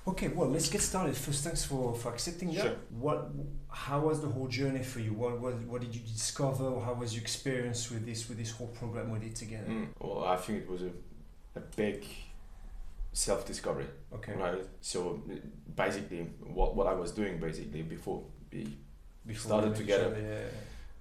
Okay, well, let's get started. First, thanks for accepting that. Sure. How was the whole journey for you? What did you discover? Or how was your experience with this whole program we did together? Well, I think it was a big self-discovery, Okay. right? So basically, what I was doing basically before we Before started we met each together other, yeah.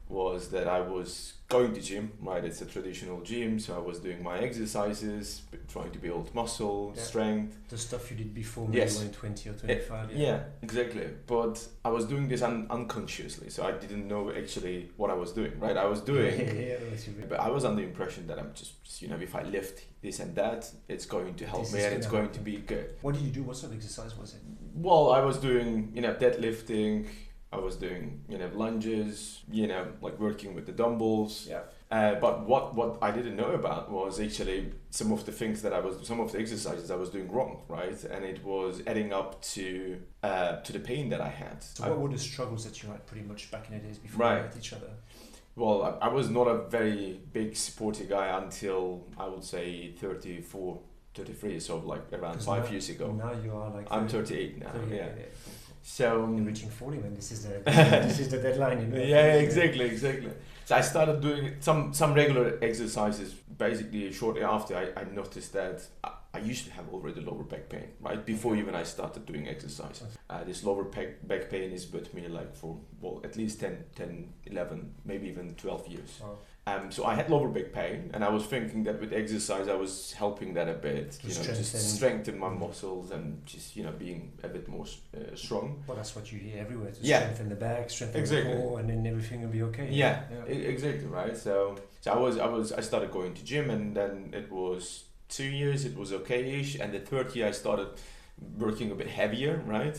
was that I was going to gym, right? It's a traditional gym, so I was doing my exercises, trying to build muscle, Yeah. strength. The stuff you did before maybe Yes. when 20 or 25. Yeah, exactly. But I was doing this unconsciously, so I didn't know actually what I was doing, right? I was doing, Yeah, that's your but I was under the impression that I'm just, if I lift this and that, it's going to help This me is and it's gonna going to be good. What did you do? What sort of exercise was it? Well, I was doing, deadlifting. I was doing, lunges, like working with the dumbbells. Yeah. But what I didn't know about was actually some of the exercises I was doing wrong, right? And it was adding up to the pain that I had. So what were the struggles that you had pretty much back in the days before we Right. met each other? Well, I was not a very big sporty guy until I would say 34, 33, so like around 'Cause 5 years ago. Now you are like I'm 38 now, 38, yeah. So You're reaching 40 when this is the this is the deadline. yeah, exactly. So I started doing some regular exercises. Basically, shortly after, I noticed that I used to have already lower back pain, right? Before even I started doing exercise. This lower back pain is with me like for, at least 10, 11, maybe even 12 years. Wow. So I had lower back pain, and I was thinking that with exercise I was helping that a bit, just strengthen my muscles and just being a bit more strong. Well, that's what you hear everywhere. To Yeah. strengthen the back, strengthen Exactly. the core, and then everything will be okay. Yeah. Exactly, right. So I started going to gym, and then it was 2 years. It was okay-ish, and the third year I started working a bit heavier, right.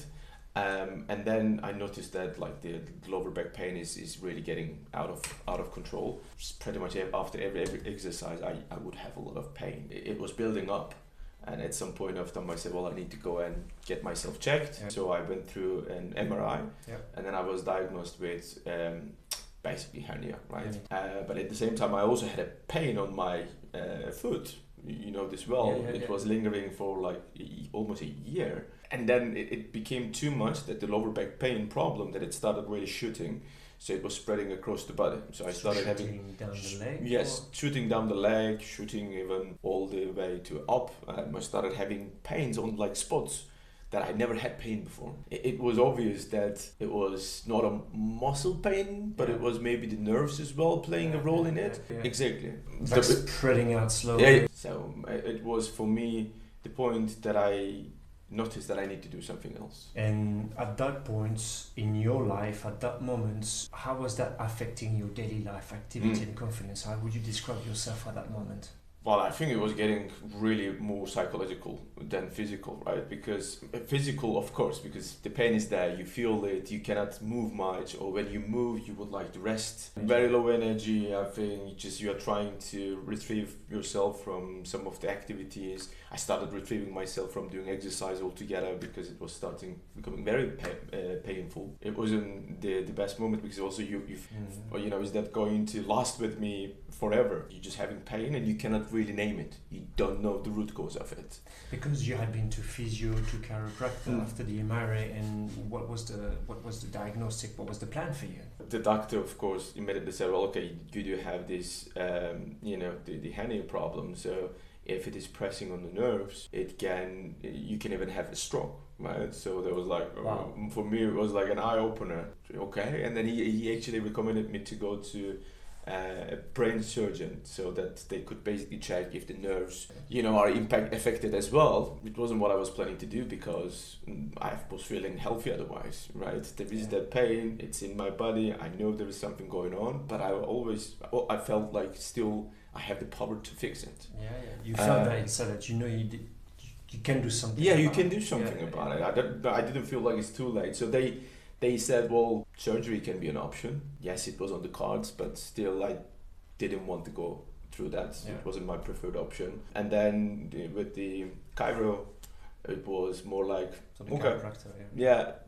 And then I noticed that like the lower back pain is really getting out of control. Just pretty much after every exercise, I would have a lot of pain. It was building up, and at some point of time I said, well, I need to go and get myself checked. Yeah. So I went through an MRI, Yeah. and then I was diagnosed with basically hernia, right? But at the same time, I also had a pain on my foot. You know this well. It was lingering for like almost a year. And then it became too much, that the lower back pain problem, that it started really shooting. So it was spreading across the body. So I started having... down the leg? Yes, shooting down the leg, shooting even all the way to up. I started having pains on like spots that I never had pain before. It was obvious that it was not a muscle pain, but it was maybe the nerves as well playing a role in it. Yeah. Exactly. It's like spreading out slowly. Yeah. So it was for me the point that I noticed that I need to do something else. And at that point in your life, at that moment, how was that affecting your daily life, activity and confidence? How would you describe yourself at that moment? Well, I think it was getting really more psychological than physical, right? Because physical, of course, because the pain is there, you feel it, you cannot move much, or when you move, you would like to rest. Very low energy, I think you are trying to retrieve yourself from some of the activities. I started retrieving myself from doing exercise altogether because it was becoming very painful. It wasn't the best moment, because also is that going to last with me forever? You're just having pain and you cannot really name it. You don't know the root cause of it. Because you had been to physio, to chiropractor after the MRI, and what was the diagnostic? What was the plan for you? The doctor, of course, immediately said, well, okay, you do have this, the hernia problem. So if it is pressing on the nerves, you can even have a stroke, right? So there was like, wow. For me, it was like an eye opener. Okay, and then he actually recommended me to go to a brain surgeon, so that they could basically check if the nerves, are affected as well. It wasn't what I was planning to do, because I was feeling healthy otherwise, right? There is that pain, it's in my body, I know there is something going on, but I felt like still I have the power to fix it. Yeah. You felt that inside, that you can do something. Yeah, you can do something about it. I didn't feel like it's too late. So they said, well, surgery can be an option. Yes, it was on the cards, but still I didn't want to go through that. Yeah. It wasn't my preferred option. And then with the chiro, it was more like,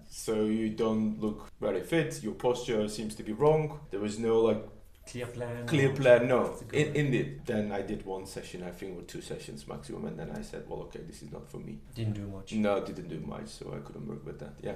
so you don't look very fit, your posture seems to be wrong. There was no like clear plan? Clear or plan, no. to go? Indeed. Then I did one session, I think, or 2 sessions maximum, and then I said, well, okay, this is not for me. Didn't do much. No, didn't do much, so I couldn't work with that. Yeah.